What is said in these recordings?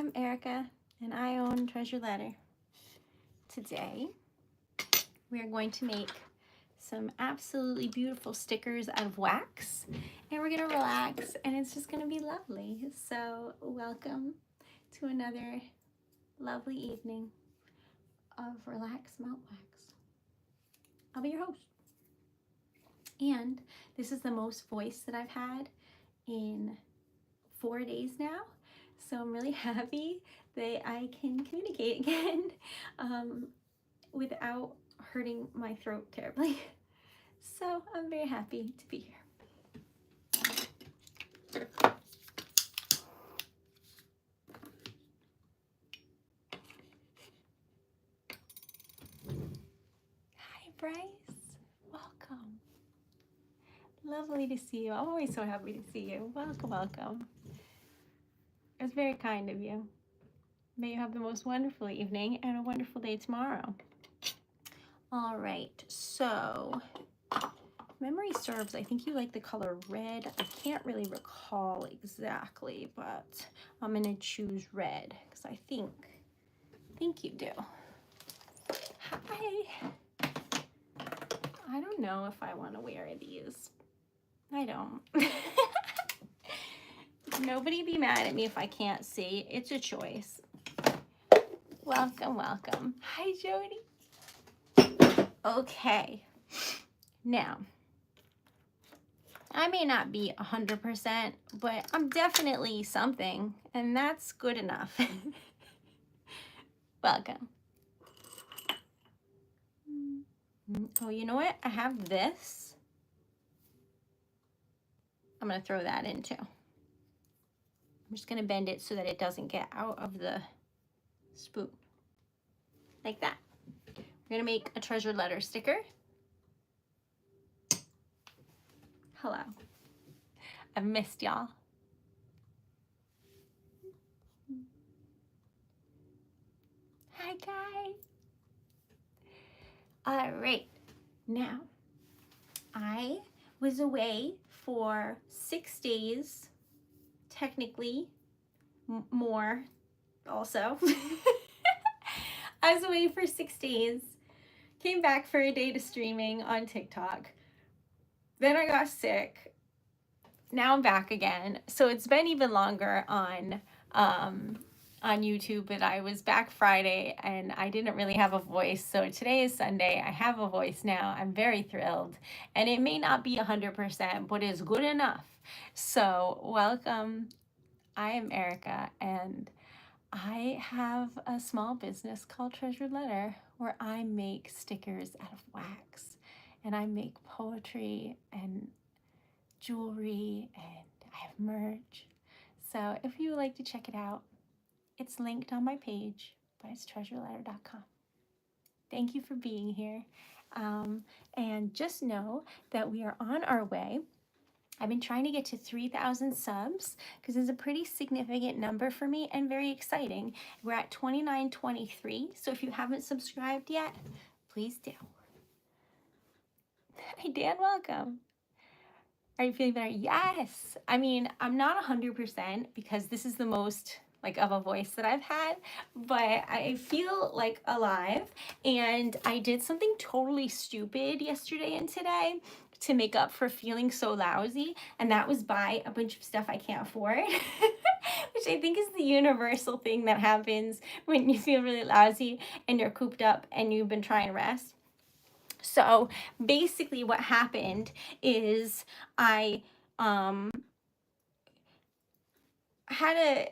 I'm Erica, and I own Treasured Letter. Today, we are going to make some absolutely beautiful stickers out of wax, and we're going to relax, and it's just going to be lovely. So, welcome to another lovely evening of Relax Melt Wax. I'll be your host. And this is the most voice that I've had in 4 days now. So I'm really happy that I can communicate again without hurting my throat terribly. So I'm very happy to be here. Hi, Bryce. Welcome. Lovely to see you. I'm always so happy to see you. Welcome, welcome. It was very kind of you. May you have the most wonderful evening and a wonderful day tomorrow. All right, so memory serves, I think you like the color red. I can't really recall exactly, but I'm gonna choose red because I think you do. Hi. I don't know if I want to wear these. I don't. Nobody be mad at me if I can't see. It's a choice. Welcome, welcome. Hi, Jody. Okay. Now, I may not be 100%, but I'm definitely something, and that's good enough. Welcome. Oh, you know what? I have this. I'm going to throw that in too. I'm just going to bend it so that it doesn't get out of the spoon. Like that. We're going to make a treasured letter sticker. Hello. I've missed y'all. Hi, guys. All right. Now, I was away for 6 days, technically more also. I was away for 6 days, came back for a day to streaming on TikTok. Then I got sick. Now I'm back again. So it's been even longer on YouTube, but I was back Friday and I didn't really have a voice. So today is Sunday. I have a voice now. I'm very thrilled. And it may not be 100%, but it's good enough. So welcome. I am Erica, and I have a small business called Treasured Letter where I make stickers out of wax, and I make poetry and jewelry, and I have merch. So if you would like to check it out, it's linked on my page, but it's TreasuredLetter.com. Thank you for being here. And just know that we are on our way. I've been trying to get to 3,000 subs because it's a pretty significant number for me and very exciting. We're at 2923, so if you haven't subscribed yet, please do. Hi, Dan, welcome. Are you feeling better? Yes. I mean, I'm not 100% because this is the most of a voice that I've had, but I feel like alive, and I did something totally stupid yesterday and today to make up for feeling so lousy, and that was buy a bunch of stuff I can't afford, which I think is the universal thing that happens when you feel really lousy and you're cooped up and you've been trying to rest. So basically what happened is I had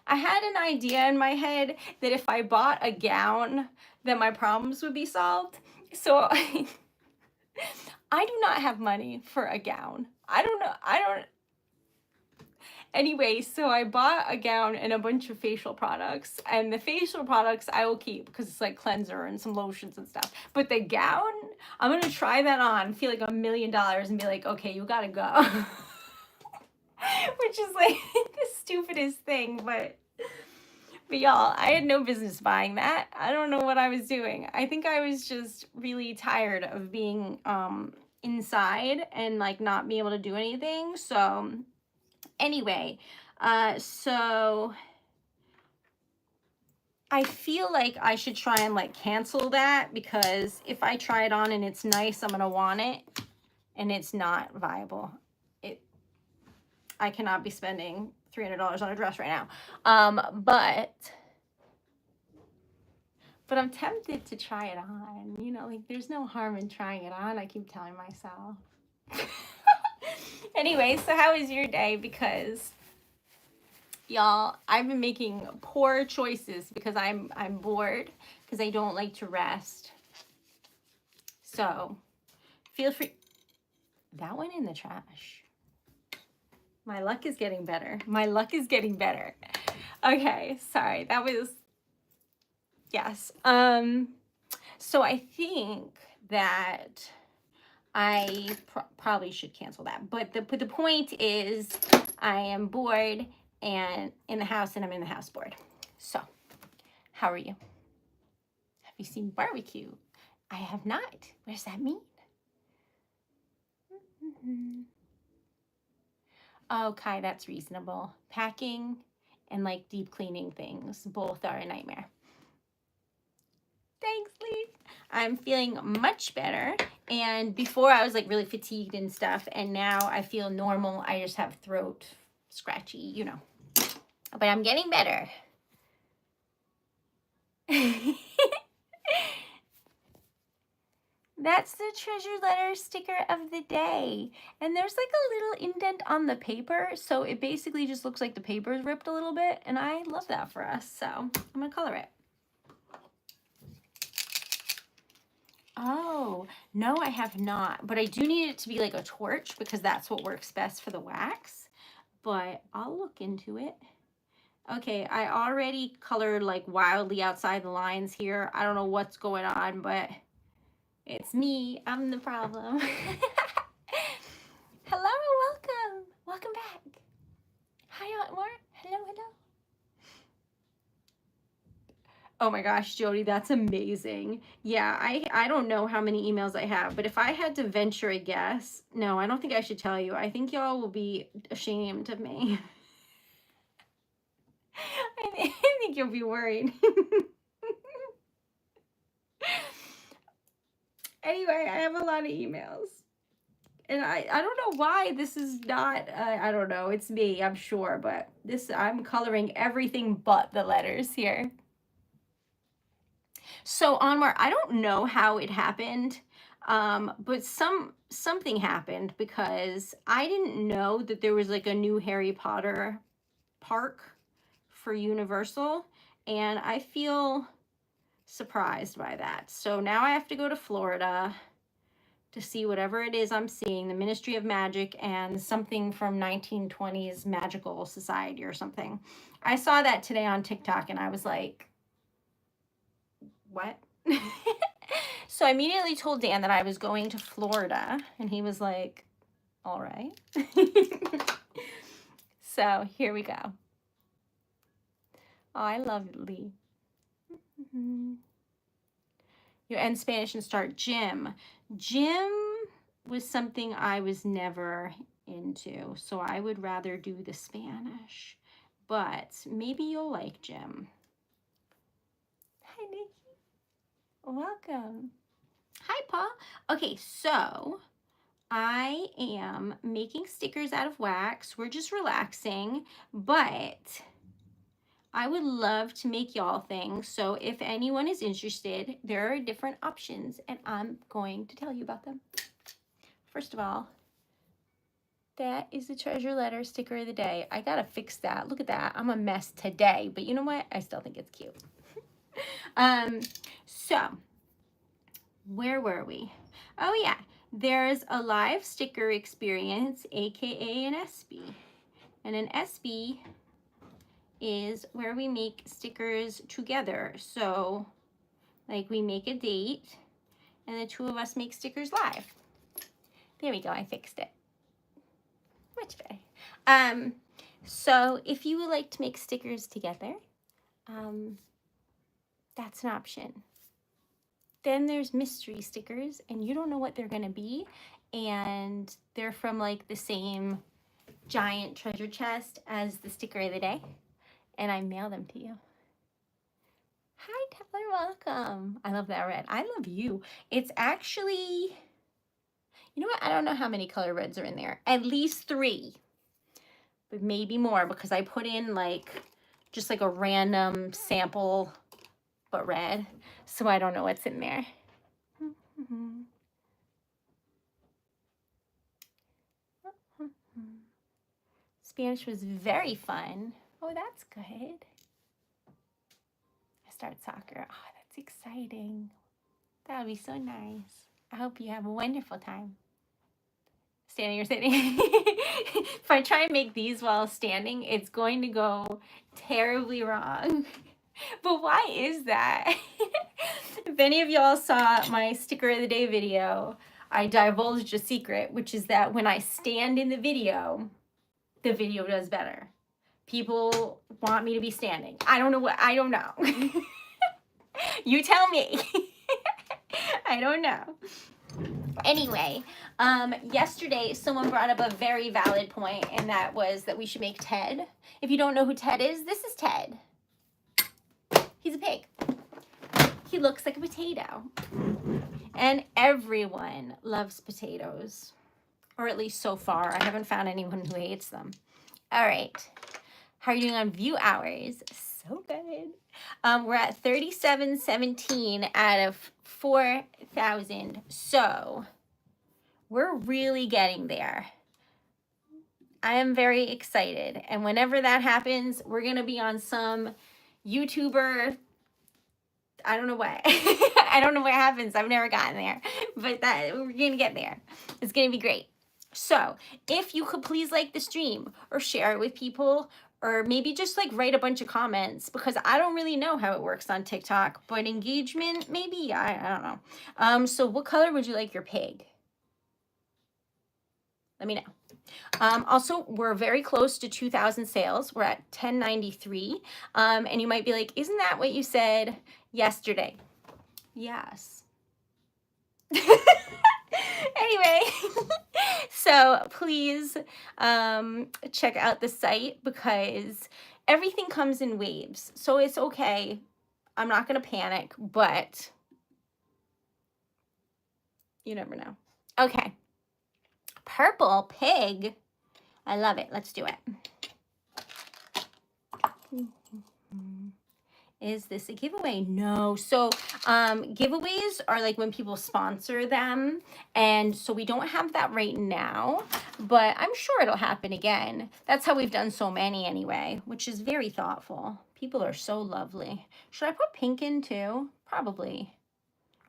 I had an idea in my head that if I bought a gown, then my problems would be solved. So I do not have money for a gown. Anyway, so I bought a gown and a bunch of facial products, and the facial products I will keep because it's like cleanser and some lotions and stuff. But the gown, I'm going to try that on, feel like $1 million and be like, okay, you got to go. Which is like the stupidest thing, but y'all, I had no business buying that. I don't know what I was doing. I think I was just really tired of being inside and like not being able to do anything. So anyway, So I feel like I should try and like cancel that, because if I try it on and it's nice, I'm gonna want it, and it's not viable. I cannot be spending $300 on a dress right now. But I'm tempted to try it on. You know, like there's no harm in trying it on, I keep telling myself. Anyway, so how was your day? Because y'all, I've been making poor choices because I'm bored, because I don't like to rest. So feel free. That went in the trash. My luck is getting better. My luck is getting better. Okay, sorry. That was, yes. So I think that I probably should cancel that. But the point is, I am bored and in the house, and I'm in the house bored. So, how are you? Have you seen barbecue? I have not. What does that mean? Okay, that's reasonable. Packing and like deep cleaning things, both are a nightmare. Thanks, Lee. I'm feeling much better. And before I was like really fatigued and stuff, and now I feel normal. I just have throat scratchy, you know. But I'm getting better. That's the treasure letter sticker of the day. And there's like a little indent on the paper, so it basically just looks like the paper is ripped a little bit, and I love that for us, so I'm gonna color it. Oh, no, I have not, but I do need it to be like a torch, because that's what works best for the wax, but I'll look into it. Okay, I already colored like wildly outside the lines here. I don't know what's going on, but it's me. I'm the problem. Hello, welcome. Welcome back. Hi, Aunt Mar. Hello, hello. Oh my gosh, Jody, that's amazing. Yeah, I don't know how many emails I have, but if I had to venture a guess, no, I don't think I should tell you. I think y'all will be ashamed of me. I think you'll be worried. Anyway, I have a lot of emails. And I don't know why this is not, I don't know, it's me, I'm sure, but I'm coloring everything but the letters here. So Anwar, I don't know how it happened, but something happened, because I didn't know that there was like a new Harry Potter park for Universal, and I feel surprised by that. So now I have to go to Florida to see whatever it is I'm seeing, the Ministry of Magic and something from 1920s Magical Society or something. I saw that today on TikTok and I was like, what? So I immediately told Dan that I was going to Florida, and he was like, all right. So here we go. Oh, I love Lee. You end Spanish and start gym. Gym was something I was never into, so I would rather do the Spanish. But maybe you'll like gym. Hi, Nikki. Welcome. Hi, Paul. Okay, so I am making stickers out of wax. We're just relaxing, but I would love to make y'all things. So if anyone is interested, there are different options, and I'm going to tell you about them. First of all, that is the treasure letter sticker of the day. I gotta fix that. Look at that. I'm a mess today, but you know what? I still think it's cute. So where were we? Oh yeah, there's a live sticker experience, aka an SB. And an SB is where we make stickers together. So like we make a date and the two of us make stickers live. There we go, I fixed it. Much better. So if you would like to make stickers together, that's an option. Then there's mystery stickers, and you don't know what they're gonna be, and they're from like the same giant treasure chest as the sticker of the day, and I mail them to you. Hi, Tyler, welcome. I love that red. I love you. It's actually, you know what? I don't know how many color reds are in there. At least 3, but maybe more because I put in like just like a random sample, but red. So I don't know what's in there. Spanish was very fun. Oh, that's good. I start soccer. Oh, that's exciting. That would be so nice. I hope you have a wonderful time. Standing or sitting. If I try and make these while standing, it's going to go terribly wrong. But why is that? If any of y'all saw my sticker of the day video, I divulged a secret, which is that when I stand in the video does better. People want me to be standing. I don't know. You tell me. I don't know. Anyway, yesterday someone brought up a very valid point, and that was that we should make Ted. If you don't know who Ted is, this is Ted. He's a pig. He looks like a potato. And everyone loves potatoes. Or at least so far. I haven't found anyone who hates them. All right. How are you doing on view hours? So good. We're at 3717 out of 4,000. So we're really getting there. I am very excited. And whenever that happens, we're going to be on some YouTuber. I don't know what. I don't know what happens. I've never gotten there. But we're going to get there. It's going to be great. So if you could please like the stream or share it with people, or maybe just like write a bunch of comments, because I don't really know how it works on TikTok, but engagement, maybe, I don't know. So what color would you like your pig? Let me know. Also, we're very close to 2,000 sales. We're at 1093. And you might be like, isn't that what you said yesterday? Yes. Anyway, so please check out the site because everything comes in waves. So it's okay. I'm not going to panic, but you never know. Okay. Purple pig. I love it. Let's do it. Is this a giveaway? No. So giveaways are like when people sponsor them. And so we don't have that right now, but I'm sure it'll happen again. That's how we've done so many anyway, which is very thoughtful. People are so lovely. Should I put pink in too? Probably.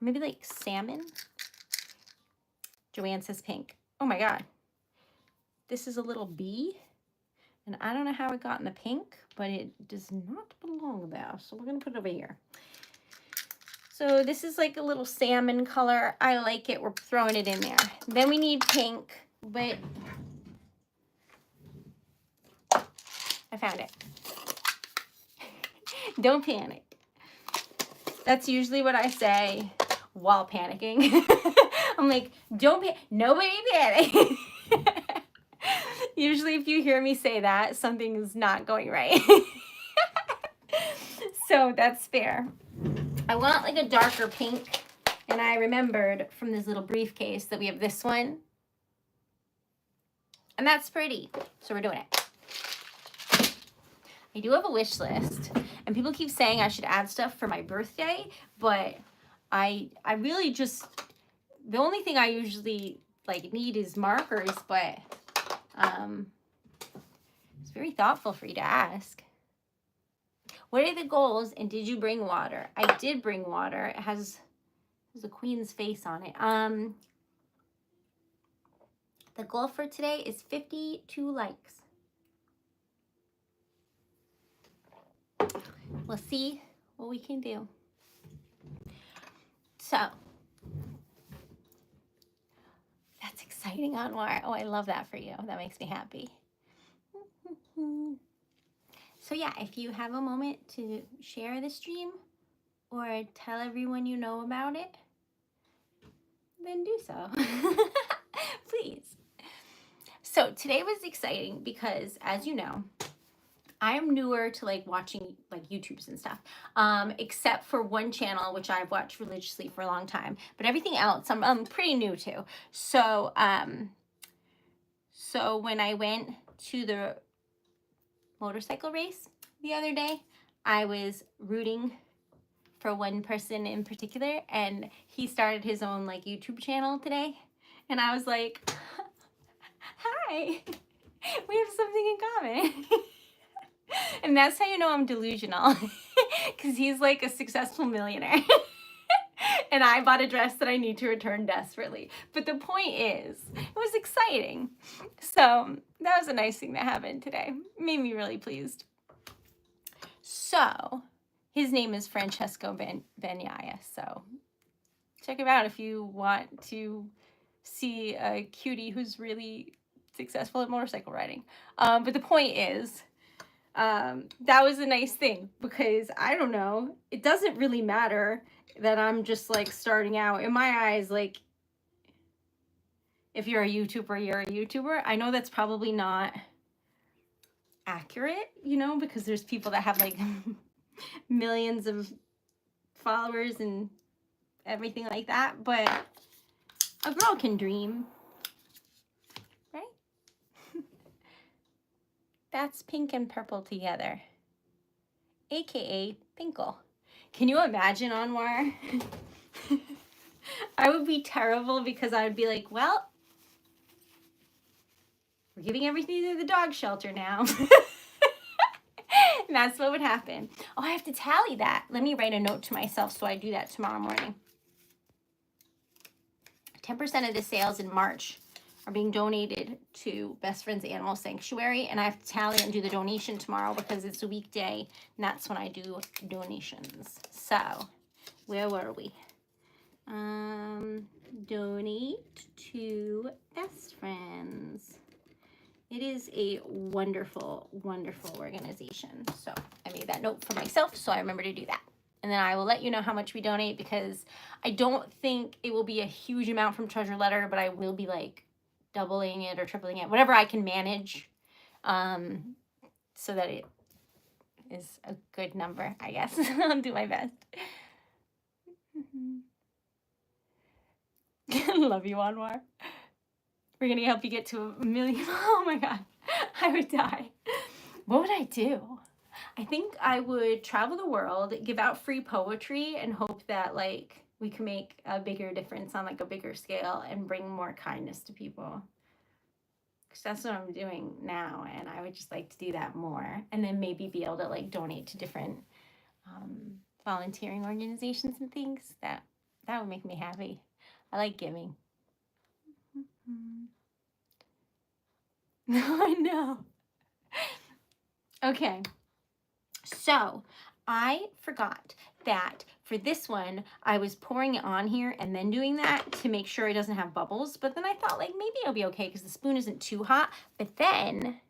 Maybe like salmon. Joanne says pink. Oh my God. This is a little bee. And I don't know how it got in the pink, but it does not belong there. So we're going to put it over here. So this is like a little salmon color. I like it. We're throwing it in there. Then we need pink, but I found it. Don't panic. That's usually what I say while panicking. I'm like, don't panic. Nobody panic. Usually if you hear me say that, something's not going right. So that's fair. I want like a darker pink. And I remembered from this little briefcase that we have this one. And that's pretty. So we're doing it. I do have a wish list. And people keep saying I should add stuff for my birthday. But I really just, the only thing I usually like need is markers. But it's very thoughtful for you to ask. What are the goals, and did you bring water? I did bring water. It has a queen's face on it. The goal for today is 52 likes. We'll see what we can do. So that's exciting, Anwar. Oh, I love that for you. That makes me happy. So yeah, if you have a moment to share the stream or tell everyone you know about it, then do so. Please. So today was exciting because, as you know, I'm newer to like watching like YouTubes and stuff, except for one channel which I've watched religiously for a long time. But everything else I'm pretty new to. So so when I went to the motorcycle race the other day, I was rooting for one person in particular, and he started his own like YouTube channel today, and I was like, hi, we have something in common. And that's how you know I'm delusional, because he's like a successful millionaire. And I bought a dress that I need to return desperately. But the point is, it was exciting. So that was a nice thing that happened today. It made me really pleased. So his name is Francesco Bagnaia. So check him out if you want to see a cutie who's really successful at motorcycle riding. But the point is, that was a nice thing, because I don't know, it doesn't really matter that I'm just like starting out. In my eyes, like, if you're a YouTuber, you're a YouTuber. I know that's probably not accurate, you know, because there's people that have like millions of followers and everything like that, but a girl can dream, right? That's pink and purple together, aka Pinkle. Can you imagine, Anwar? I would be terrible, because I would be like, well, we're giving everything to the dog shelter now. And that's what would happen. Oh, I have to tally that. Let me write a note to myself so I do that tomorrow morning. 10% of the sales in March are being donated to Best Friends Animal Sanctuary, and I have to tally and do the donation tomorrow because it's a weekday, and that's when I do donations. So, where were we? Donate to Best Friends. It is a wonderful, wonderful organization. So I made that note for myself, so I remember to do that. And then I will let you know how much we donate, because I don't think it will be a huge amount from TreasuredLetter, but I will be like doubling it or tripling it, whatever I can manage, so that it is a good number, I guess. I'll do my best. Love you, Anwar. We're going to help you get to 1 million. Oh my God, I would die. What would I do? I think I would travel the world, give out free poetry, and hope that like we can make a bigger difference on like a bigger scale and bring more kindness to people. Because that's what I'm doing now, and I would just like to do that more, and then maybe be able to like donate to different volunteering organizations and things. That would make me happy. I like giving. I know. Okay. So I forgot that for this one, I was pouring it on here and then doing that to make sure it doesn't have bubbles. But then I thought like maybe it'll be okay because the spoon isn't too hot. But then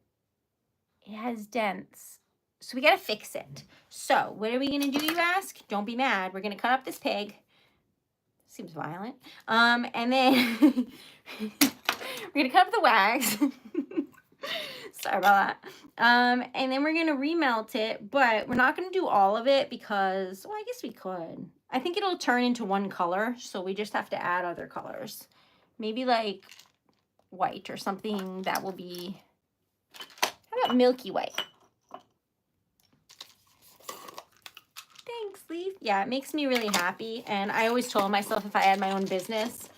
it has dents. So we got to fix it. So what are we going to do, you ask? Don't be mad. We're going to cut up this pig. Seems violent. And then we're going to cut up the wax. Sorry about that. And then we're going to remelt it, but we're not going to do all of it because, well, I guess we could. I think it'll turn into one color, so we just have to add other colors. Maybe like white or something that will be, how about milky white? Thanks, Leaf. Yeah, it makes me really happy, and I always told myself if I had my own business,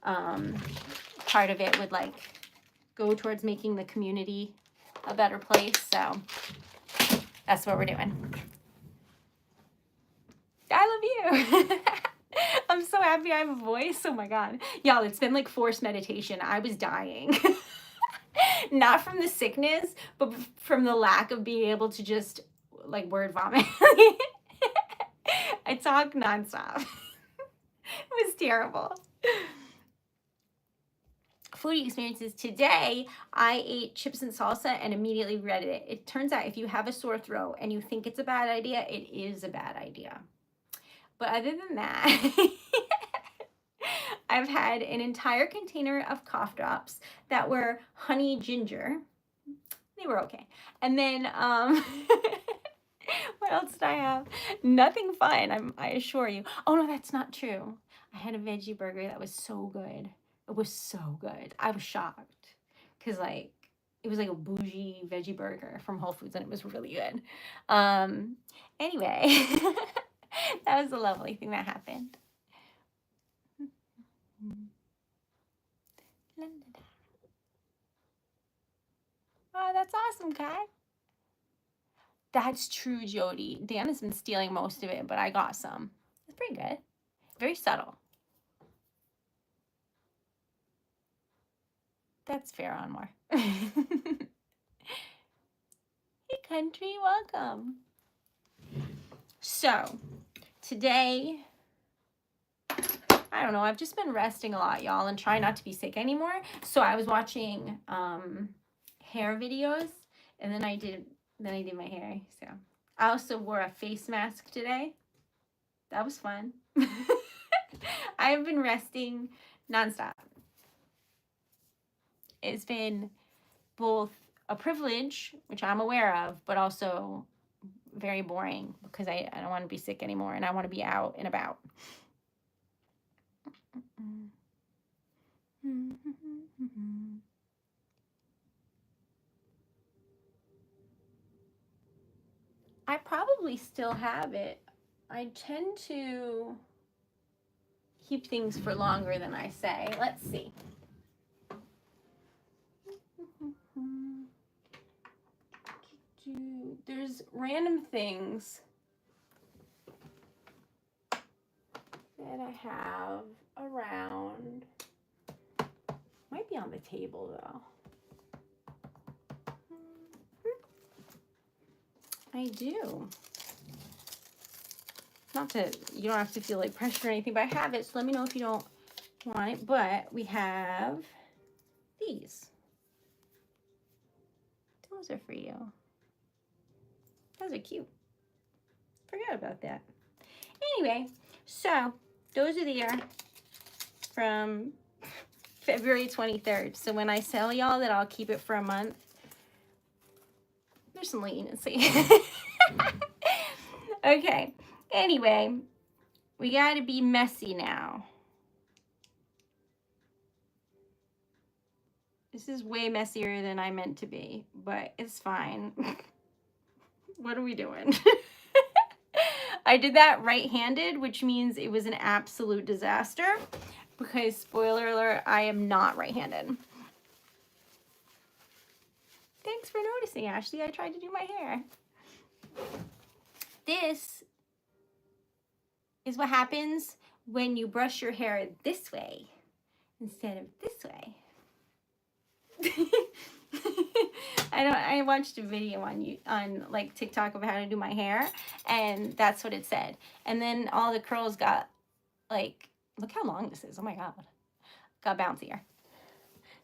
part of it would like go towards making the community a better place. So that's what we're doing. I love you. I'm so happy I have a voice. Oh my God. Y'all, it's been like forced meditation. I was dying. Not from the sickness, but from the lack of being able to just like word vomit. I talk nonstop. It was terrible. Foodie experiences. Today, I ate chips and salsa and immediately regretted it. It turns out if you have a sore throat and you think it's a bad idea, it is a bad idea. But other than that, I've had an entire container of cough drops that were honey ginger. They were okay. And then, what else did I have? Nothing fun, I assure you. Oh no, that's not true. I had a veggie burger that was so good. It was so good. I was shocked because like it was like a bougie veggie burger from Whole Foods and it was really good. Anyway, that was a lovely thing that happened. Oh, that's awesome, Kai. That's true, Jody. Dan has been stealing most of it, but I got some. It's pretty good. Very subtle. That's fair on more. Hey, country, welcome. So, today, I don't know, I've just been resting a lot, y'all, and trying not to be sick anymore. So I was watching hair videos, and then I did my hair. So I also wore a face mask today. That was fun. I've been resting nonstop. It's been both a privilege, which I'm aware of, but also very boring because I don't want to be sick anymore and I want to be out and about. I probably still have it. I tend to keep things for longer than I say. Let's see. There's random things that I have around. Might be on the table though. I do. Not to, you don't have to feel like pressure or anything, but I have it, so let me know if you don't want it. But we have these. Those are for you. Those are cute. Forgot about that. Anyway, so those are there from February 23rd. So when I tell y'all that I'll keep it for a month, there's some leniency. Okay. Anyway, we got to be messy now. This is way messier than I meant to be, but it's fine. What are we doing? I did that right-handed, which means it was an absolute disaster because, spoiler alert, I am not right-handed. Thanks for noticing, Ashley. I tried to do my hair. This is what happens when you brush your hair this way instead of this way. I watched a video on like TikTok of how to do my hair, and that's what it said. And then all the curls got like, look how long this is. Oh my god, got bouncier.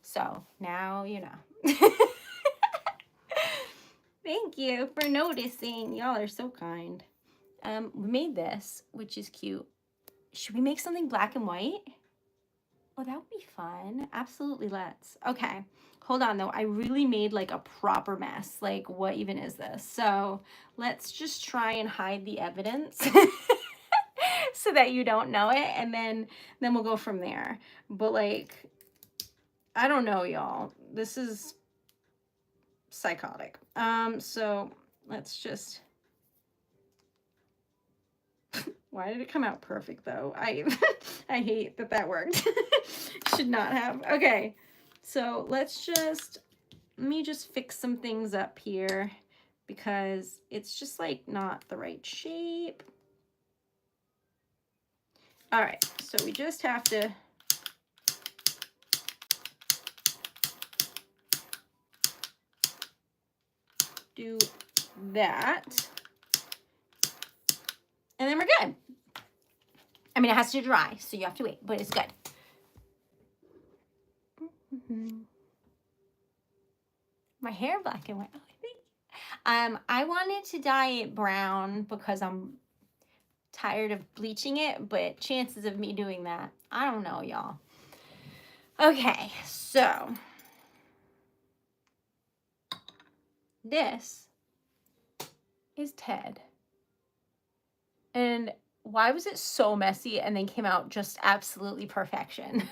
So now you know. Thank you for noticing. Y'all are so kind. We made this, which is cute. Should we make something black and white? Oh, that would be fun. Absolutely, let's. Okay, hold on though. I really made like a proper mess. Like, what even is this? So let's just try and hide the evidence so that you don't know it, and then we'll go from there. But like, I don't know, y'all. This is psychotic. So let's just. Why did it come out perfect though? I hate that worked. Should not have. Okay, so let me just fix some things up here because it's just like not the right shape. All right, so we just have to do that. And then we're good. I mean, it has to dry, so you have to wait, but it's good. My hair black and white. Oh, thank you. I wanted to dye it brown because I'm tired of bleaching it, but chances of me doing that, I don't know, y'all. Okay, so this is Ted. And why was it so messy and then came out just absolutely perfection?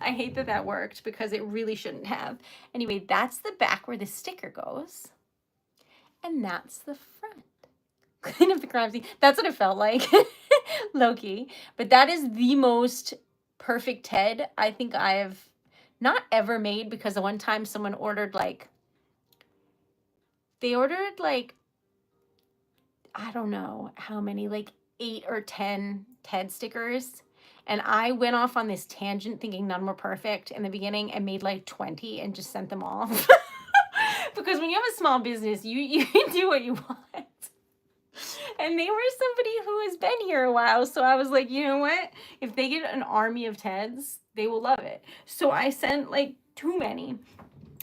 I hate that that worked because it really shouldn't have. Anyway, that's the back where the sticker goes. And that's the front. Kind of the crime scene. That's what it felt like. Low-key. But that is the most perfect Ted I think I have not ever made, because the one time someone ordered like, they ordered like, I don't know how many, like 8 or 10 Ted stickers. And I went off on this tangent thinking none were perfect in the beginning and made like 20 and just sent them off. Because when you have a small business, you can do what you want. And they were somebody who has been here a while. So I was like, you know what? If they get an army of Teds, they will love it. So I sent like too many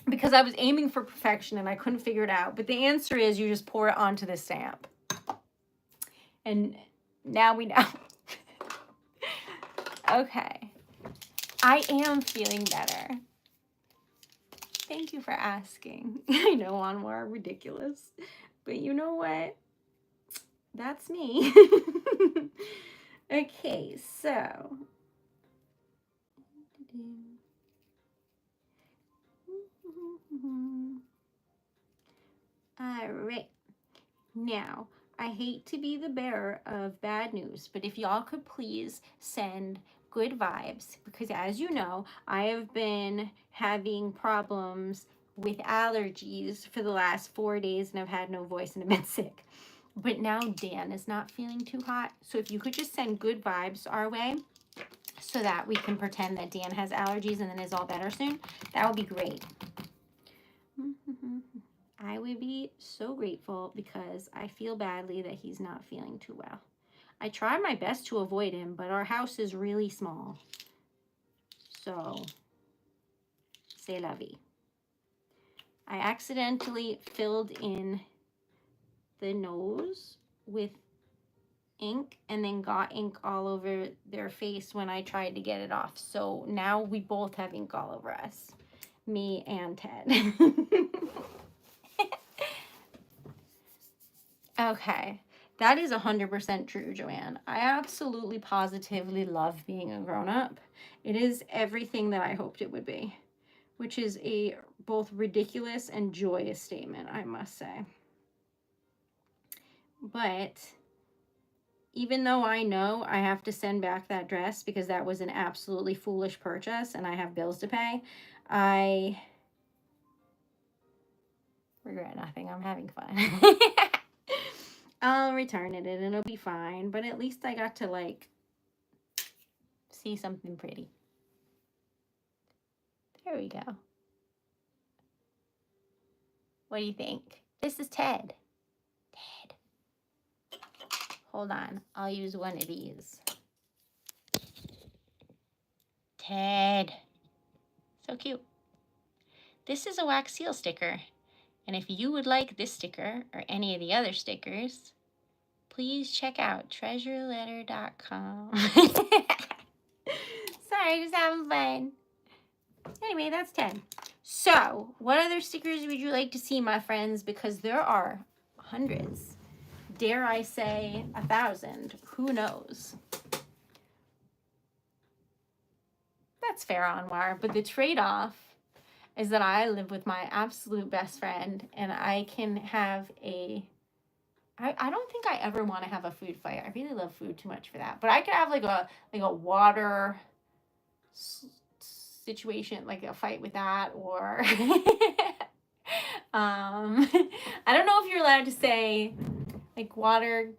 because I was aiming for perfection and I couldn't figure it out. But the answer is you just pour it onto the stamp. And now we know. Okay. I am feeling better. Thank you for asking. I know, Anwar, ridiculous. But you know what? That's me. Okay, so. All right. Now, I hate to be the bearer of bad news, but if y'all could please send good vibes, because as you know, I have been having problems with allergies for the last 4 days and I've had no voice and I've been sick. But now Dan is not feeling too hot. So if you could just send good vibes our way so that we can pretend that Dan has allergies and then is all better soon, that would be great. I would be so grateful because I feel badly that he's not feeling too well. I try my best to avoid him, but our house is really small. So, c'est la vie. I accidentally filled in the nose with ink and then got ink all over their face when I tried to get it off. So now we both have ink all over us. Me and Ted. Okay. That is 100% true, Joanne. I absolutely positively love being a grown-up. It is everything that I hoped it would be, which is a both ridiculous and joyous statement, I must say. But even though I know I have to send back that dress because that was an absolutely foolish purchase and I have bills to pay, I regret nothing. I'm having fun. I'll return it and it'll be fine. But at least I got to, like, see something pretty. There we go. What do you think? This is Ted. Ted. Hold on. I'll use one of these. Ted. So cute. This is a wax seal sticker. And if you would like this sticker or any of the other stickers, please check out TreasuredLetter.com. Sorry, just having fun. Anyway, that's 10. So, what other stickers would you like to see, my friends? Because there are hundreds. Dare I say 1,000? Who knows? That's fair, Anwar. But the trade-off is that I live with my absolute best friend and I can have a... I don't think I ever want to have a food fight. I really love food too much for that. But I could have like a water situation, like a fight with that, or I don't know if you're allowed to say like water.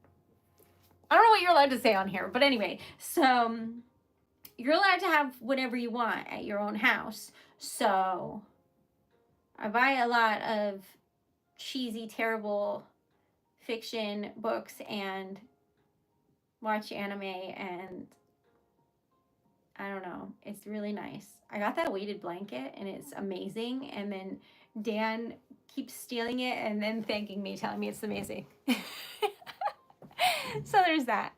I don't know what you're allowed to say on here, but anyway, so you're allowed to have whatever you want at your own house. So I buy a lot of cheesy, terrible fiction books and watch anime, and I don't know, it's really nice. I got that weighted blanket and it's amazing, and then Dan keeps stealing it and then thanking me, telling me it's amazing. So there's that.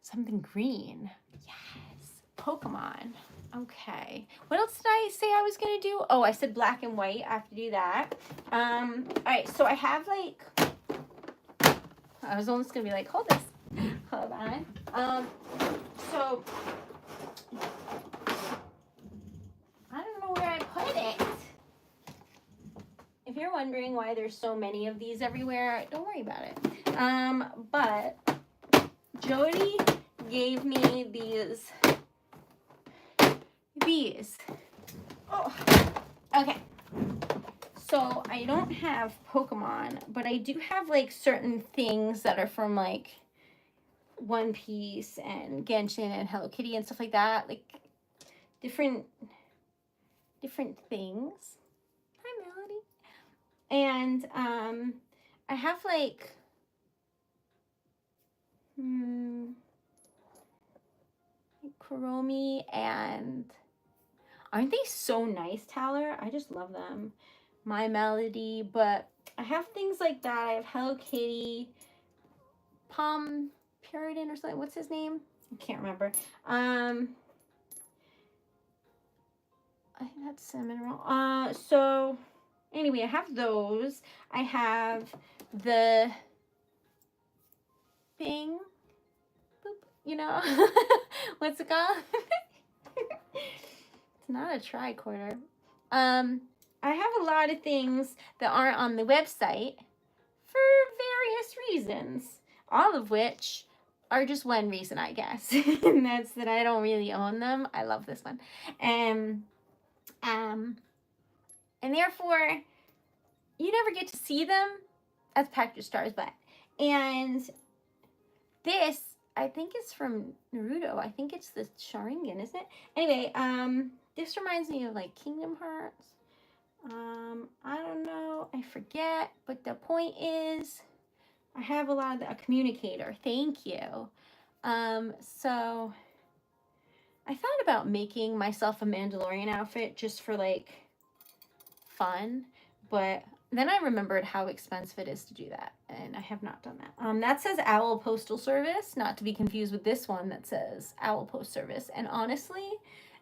Something green. Yes. Pokemon. Okay. What else did I say I was going to do? Oh, I said black and white. I have to do that. All right. So I have like, I was almost going to be like, hold this. Hold on. So I don't know where I put it. If you're wondering why there's so many of these everywhere, don't worry about it. But Jody gave me these. Oh, okay. So I don't have Pokemon, but I do have like certain things that are from like One Piece and Genshin and Hello Kitty and stuff like that. Like different things. Hi, Melody. And I have like Kuromi, and aren't they so nice, Tyler? I just love them. My Melody, but I have things like that. I have Hello Kitty, Palm Puritan or something. What's his name? I can't remember. I think that's cinnamon roll. So anyway, I have those. I have the thing. Boop, you know, what's it called? It's not a tricorder. I have a lot of things that aren't on the website for various reasons, all of which are just one reason, I guess, and that's that I don't really own them. I love this one, and therefore you never get to see them. That's Packed Your Stars, but and this I think it's from Naruto. I think it's the Sharingan, isn't it? Anyway, this reminds me of like Kingdom Hearts. I don't know. I forget. But the point is, I have a communicator. Thank you. So I thought about making myself a Mandalorian outfit just for like fun, but then I remembered how expensive it is to do that, and I have not done that. That says Owl Postal Service, not to be confused with this one that says Owl Post Service. And honestly,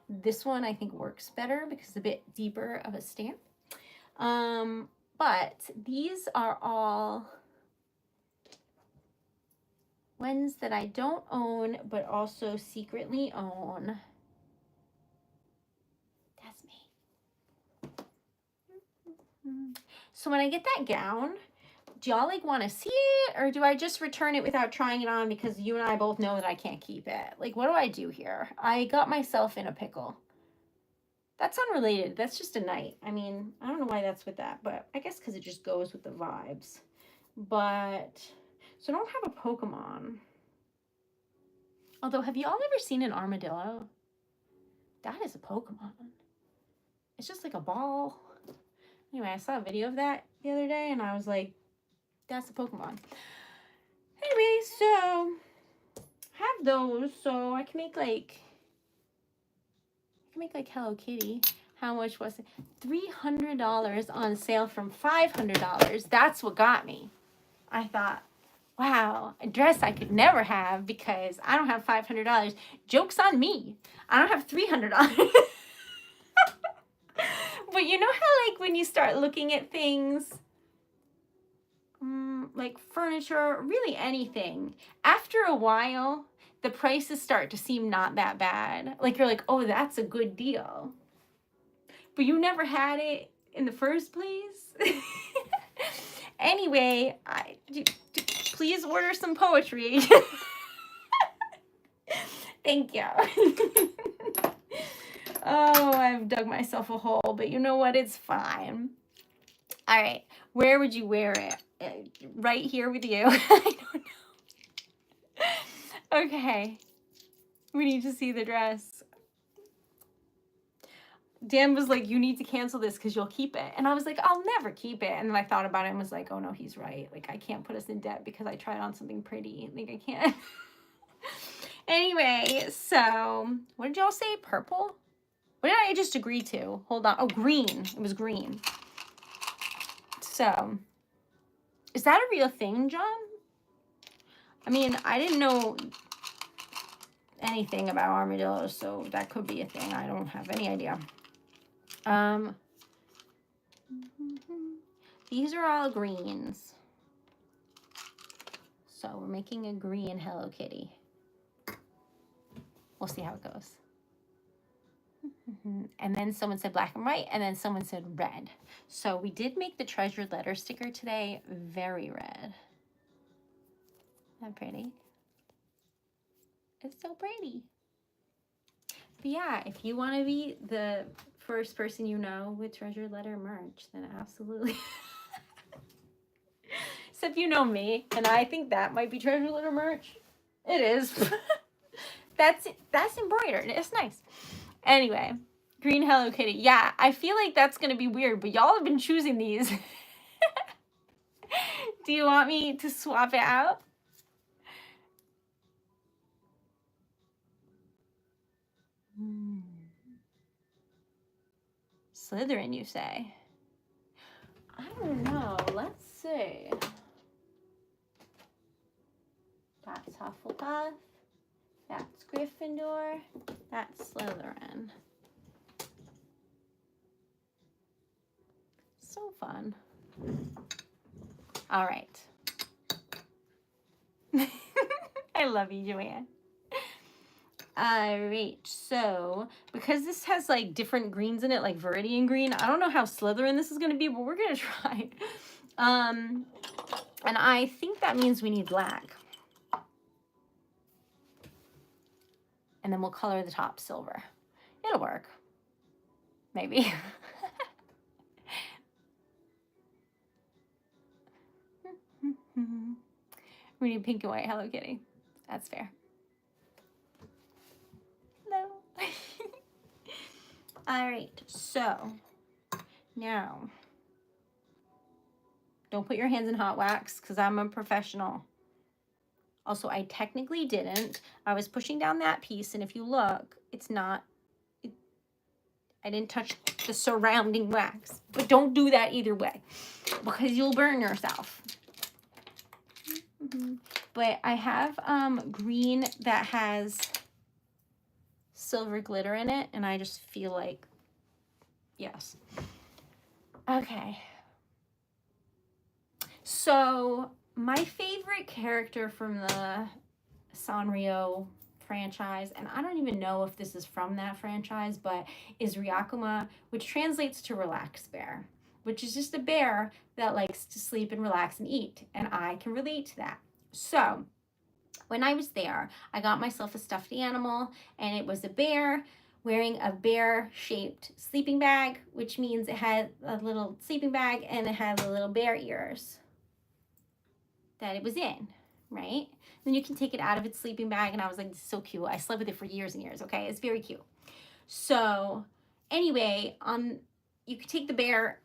this one I think works better because it's a bit deeper of a stamp. But these are all ones that I don't own, but also secretly own. That's me. So when I get that gown, do y'all like want to see it, or do I just return it without trying it on because you and I both know that I can't keep it? Like, what do I do here? I got myself in a pickle. That's unrelated. That's just a night. I mean, I don't know why that's with that, but I guess because it just goes with the vibes. But, so I don't have a Pokemon. Although, have you all ever seen an armadillo? That is a Pokemon. It's just like a ball. Anyway, I saw a video of that the other day, and I was like, that's a Pokemon. Anyway, so have those, so I can make like Hello Kitty. How much was it? $300 on sale from $500. That's what got me. I thought, wow, a dress I could never have because I don't have $500. Joke's on me. I don't have $300. But you know how like when you start looking at things, like furniture, really anything, after a while, the prices start to seem not that bad. Like you're like, oh, that's a good deal. But you never had it in the first place. Anyway, please order some poetry. Thank you. Oh, I've dug myself a hole, but you know what? It's fine. All right. Where would you wear it? Right here with you. I don't know. Okay. We need to see the dress. Dan was like, you need to cancel this because you'll keep it. And I was like, I'll never keep it. And then I thought about it and was like, oh no, he's right. Like, I can't put us in debt because I tried on something pretty. Like, I can't. Anyway, so what did y'all say? Purple? What did I just agree to? Hold on. Oh, green. It was green. So Is that a real thing, John? I mean, I didn't know anything about armadillos, so that could be a thing. I don't have any idea. These are all greens. So we're making a green Hello Kitty. We'll see how it goes. And then someone said black and white, and then someone said red. So we did make the treasured letter sticker today very red. Isn't that pretty? It's so pretty. But yeah, if you want to be the first person you know with treasured letter merch, then absolutely. Except you know me, and I think that might be treasured letter merch. It is. That's embroidered. It's nice. Anyway, green Hello Kitty. Yeah, I feel like that's going to be weird, but y'all have been choosing these. Do you want me to swap it out? Slytherin, you say? I don't know. Let's see. That's Hufflepuff. That's Gryffindor. That's Slytherin. So fun. All right. I love you, Joanne. All right, so because this has like different greens in it, like Viridian green, I don't know how Slytherin this is going to be, but we're going to try. And I think that means we need black. And then we'll color the top silver. It'll work. Maybe. We need pink and white Hello Kitty. That's fair. No. All right, so now don't put your hands in hot wax because I'm a professional. Also, I technically didn't. I was pushing down that piece, and if you look, it's not, I didn't touch the surrounding wax. But don't do that either way because you'll burn yourself. But I have green that has silver glitter in it, and I just feel like, yes. Okay. So my favorite character from the Sanrio franchise, and I don't even know if this is from that franchise, but is Ryakuma, which translates to relaxed bear, which is just a bear that likes to sleep and relax and eat, and I can relate to that. So when I was there, I got myself a stuffed animal, and it was a bear wearing a bear-shaped sleeping bag, which means it had a little sleeping bag and it had the little bear ears that it was in, right? Then you can take it out of its sleeping bag, and I was like, this is so cute. I slept with it for years and years, okay? It's very cute. So anyway, you could take the bear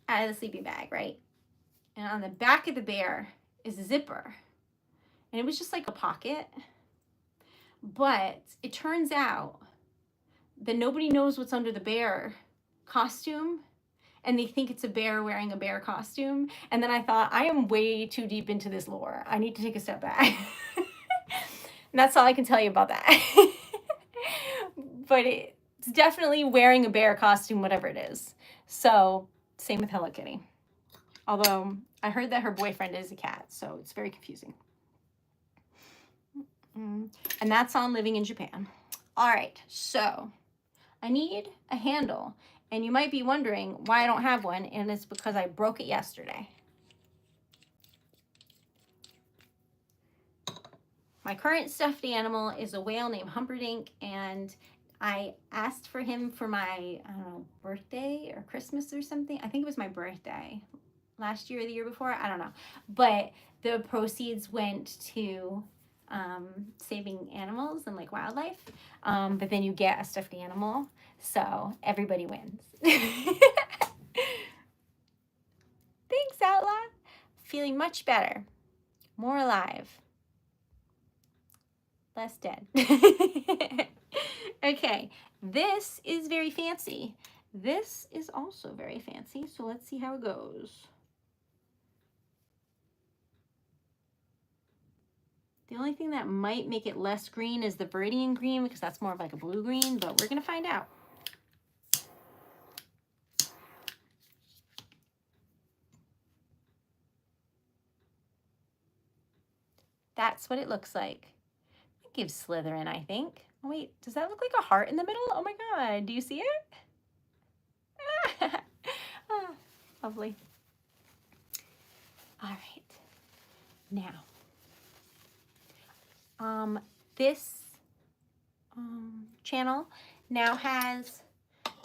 out of the sleeping bag, right? And on the back of the bear is a zipper. And it was just like a pocket. But it turns out that nobody knows what's under the bear costume, and they think it's a bear wearing a bear costume. And then I thought, I am way too deep into this lore. I need to take a step back. And that's all I can tell you about that. But it's definitely wearing a bear costume, whatever it is. So same with Hello Kitty. Although I heard that her boyfriend is a cat, so it's very confusing. And that's on Living in Japan. All right, so I need a handle. And you might be wondering why I don't have one, and it's because I broke it yesterday. My current stuffed animal is a whale named Humperdinck, and I asked for him for my, I don't know, birthday or Christmas or something. I think it was my birthday last year or the year before. I don't know. But the proceeds went to saving animals and like wildlife. But then you get a stuffed animal. So everybody wins. Thanks, Outlaw. Feeling much better. More alive. Less dead. Okay, this is very fancy. This is also very fancy. So let's see how it goes. The only thing that might make it less green is the Viridian green, because that's more of like a blue green, but we're gonna find out. That's what it looks like. It gives Slytherin, I think. Oh wait, does that look like a heart in the middle? Oh my God, do you see it? Ah, lovely. All right, now, this channel now has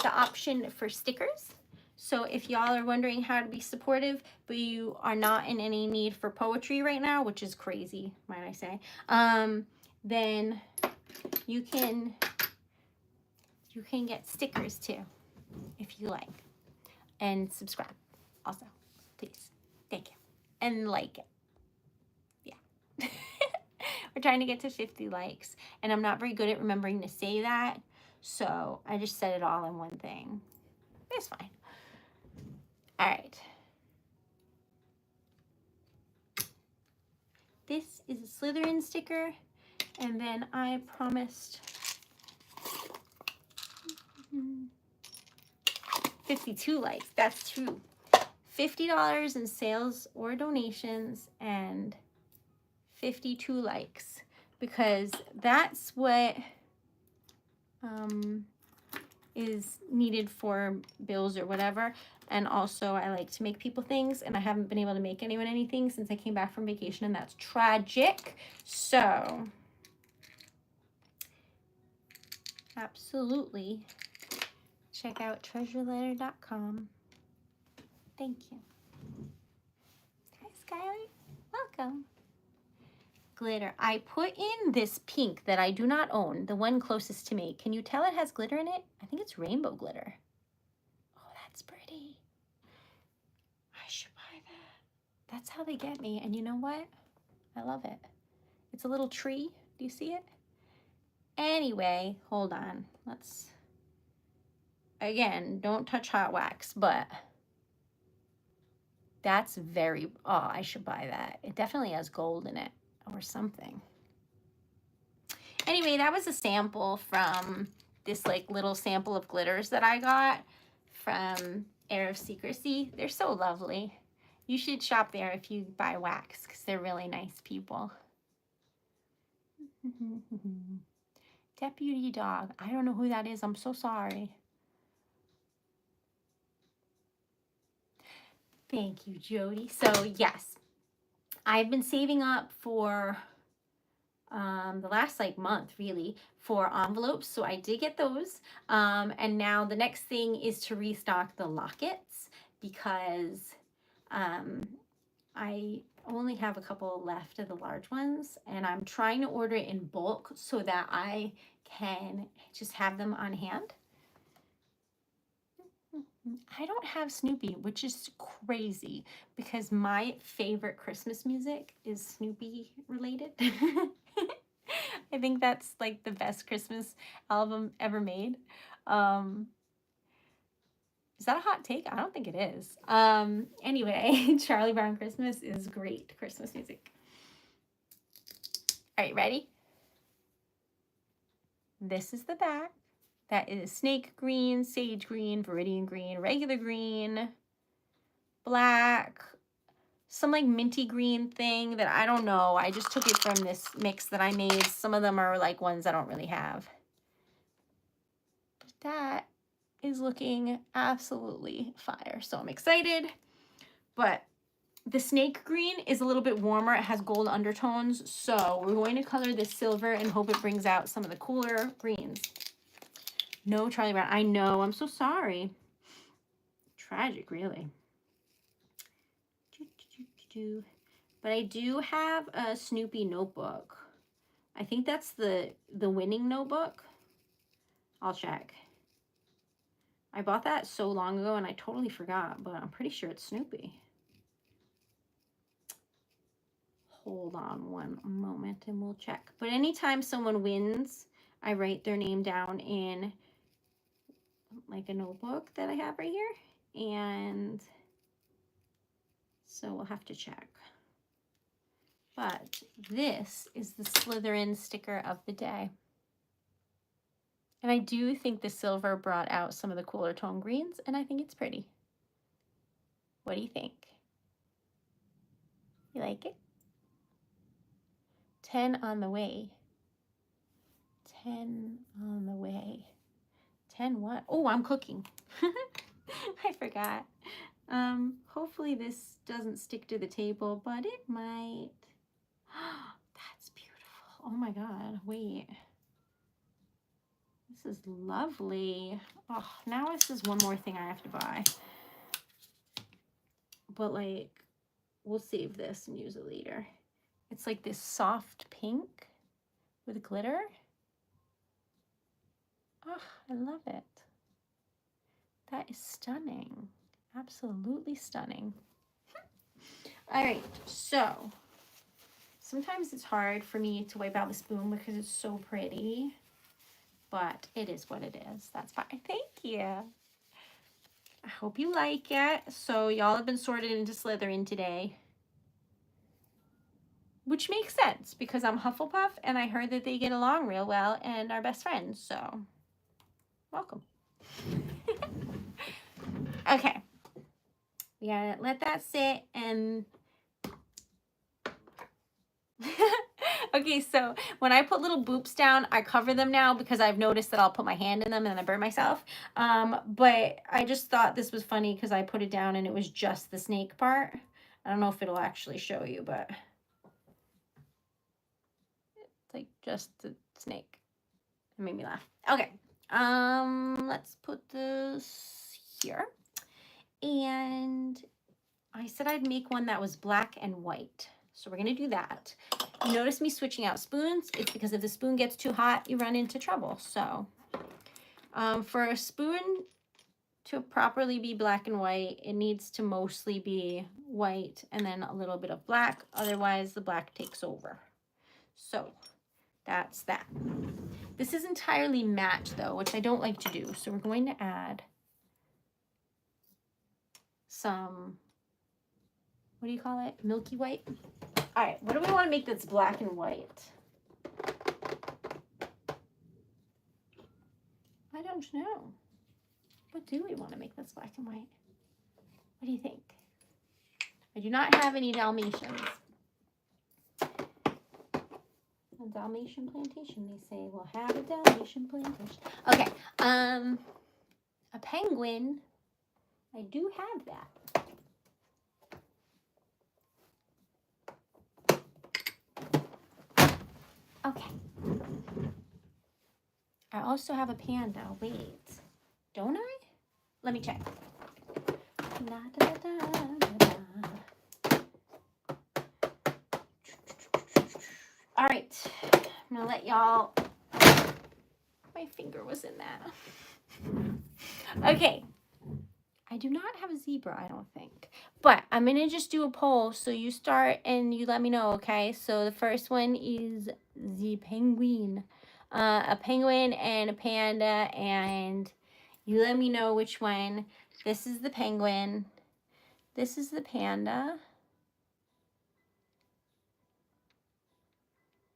the option for stickers. So if y'all are wondering how to be supportive, but you are not in any need for poetry right now, which is crazy, might I say, then you can get stickers too, if you like. And subscribe also, please. Thank you. And like it. Yeah. We're trying to get to 50 likes, and I'm not very good at remembering to say that, so I just said it all in one thing. It's fine. All right. This is a Slytherin sticker, and then I promised 52 likes. That's true. $50 in sales or donations and 52 likes, because that's what is needed for bills or whatever. And also I like to make people things, and I haven't been able to make anyone anything since I came back from vacation, and that's tragic. So absolutely check out TreasuredLetter.com. Thank you. Hi, Skylar. Welcome. Glitter. I put in this pink that I do not own, the one closest to me. Can you tell it has glitter in it? I think it's rainbow glitter. Oh, that's pretty. I should buy that. That's how they get me. And you know what? I love it. It's a little tree. Do you see it? Anyway, hold on. Let's, again, don't touch hot wax, but that's very, oh, I should buy that. It definitely has gold in it or something. Anyway, that was a sample from this like little sample of glitters that I got from Air of Secrecy. They're so lovely. You should shop there if you buy wax, because they're really nice people. Deputy dog. I don't know who that is. I'm so sorry. Thank you, Jody. So yes, I've been saving up for the last like month really for envelopes, so I did get those, and now the next thing is to restock the lockets, because I only have a couple left of the large ones, and I'm trying to order it in bulk so that I can just have them on hand. I don't have Snoopy, which is crazy, because my favorite Christmas music is Snoopy related. I think that's like the best Christmas album ever made. Is that a hot take? I don't think it is. Anyway, Charlie Brown Christmas is great Christmas music. All right, ready? This is the back. That is snake green, sage green, viridian green, regular green, black, some like minty green thing that I don't know. I just took it from this mix that I made. Some of them are like ones I don't really have. But that is looking absolutely fire. So I'm excited. But the snake green is a little bit warmer. It has gold undertones. So we're going to color this silver and hope it brings out some of the cooler greens. No Charlie Brown. I know. I'm so sorry. Tragic, really. But I do have a Snoopy notebook. I think that's the winning notebook. I'll check. I bought that so long ago and I totally forgot, but I'm pretty sure it's Snoopy. Hold on one moment and we'll check. But anytime someone wins, I write their name down in like a notebook that I have right here. And so we'll have to check. But this is the Slytherin sticker of the day. And I do think the silver brought out some of the cooler tone greens, and I think it's pretty. What do you think? You like it? 10 on the way. 10 on the way. 10 what? Oh, I'm cooking. I forgot. Hopefully this doesn't stick to the table, but it might. That's beautiful. Oh my God, wait. This is lovely. Oh, now this is one more thing I have to buy. But like, we'll save this and use it later. It's like this soft pink with glitter. Oh, I love it. That is stunning. Absolutely stunning. All right, so sometimes it's hard for me to wipe out the spoon because it's so pretty, but it is what it is. That's fine. Thank you. I hope you like it. So y'all have been sorted into Slytherin today, which makes sense because I'm Hufflepuff and I heard that they get along real well and are best friends. So welcome. Okay. We gotta let that sit and okay, so when I put little boops down, I cover them now because I've noticed that I'll put my hand in them and then I burn myself. But I just thought this was funny because I put it down and it was just the snake part. I don't know if it'll actually show you, but it's like just the snake. It made me laugh. Okay, let's put this here. And I said I'd make one that was black and white. So we're gonna do that. You notice me switching out spoons. It's because if the spoon gets too hot, you run into trouble. So for a spoon to properly be black and white, it needs to mostly be white and then a little bit of black. Otherwise, the black takes over. So that's that. This is entirely matte though, which I don't like to do. So we're going to add some, what do you call it? Milky white. All right, what do we want to make that's black and white? I don't know. What do we want to make that's black and white? What do you think? I do not have any Dalmatians. A Dalmatian plantation, they say. We'll have a Dalmatian plantation. Okay, a penguin. I do have that. Okay. I also have a panda. Wait, don't I? Let me check. Da, da, da, da, da. All right, I'm gonna let y'all. My finger was in that. Okay. I do not have a zebra, I don't think. But I'm going to just do a poll. So you start and you let me know, okay? So the first one is the penguin. A penguin and a panda. And you let me know which one. This is the penguin. This is the panda.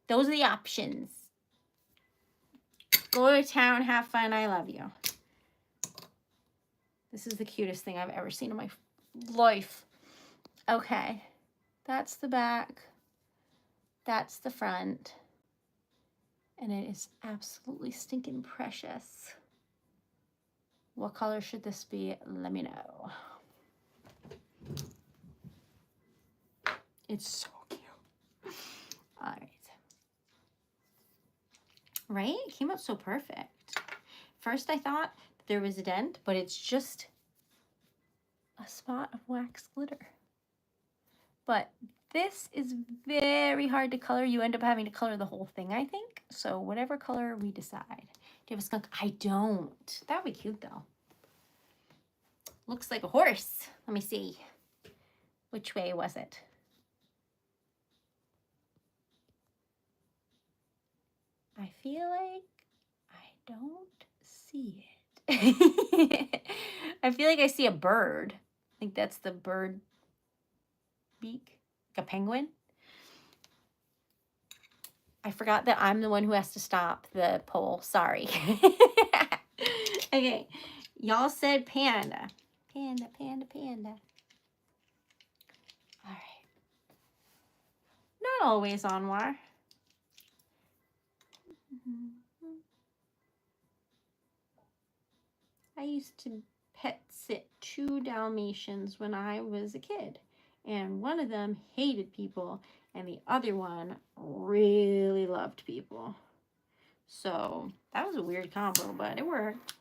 Those are the options. Go to town, have fun, I love you. This is the cutest thing I've ever seen in my life. Okay, that's the back. That's the front. And it is absolutely stinking precious. What color should this be? Let me know. It's so cute. All right. Right? It came out so perfect. First I thought there was a dent, but it's just a spot of wax glitter. But this is very hard to color. You end up having to color the whole thing, I think. So whatever color we decide. Do you have a skunk? I don't. That would be cute though. Looks like a horse. Let me see. Which way was it? I feel like I don't see it. I feel like I see a bird. I think that's the bird beak, like a penguin. I forgot that I'm the one who has to stop the poll. Sorry. Okay. Y'all said panda. Panda, panda, panda. All right. Not always Anwar. I used to pet sit 2 Dalmatians when I was a kid. And one of them hated people, and the other one really loved people. So that was a weird combo, but it worked.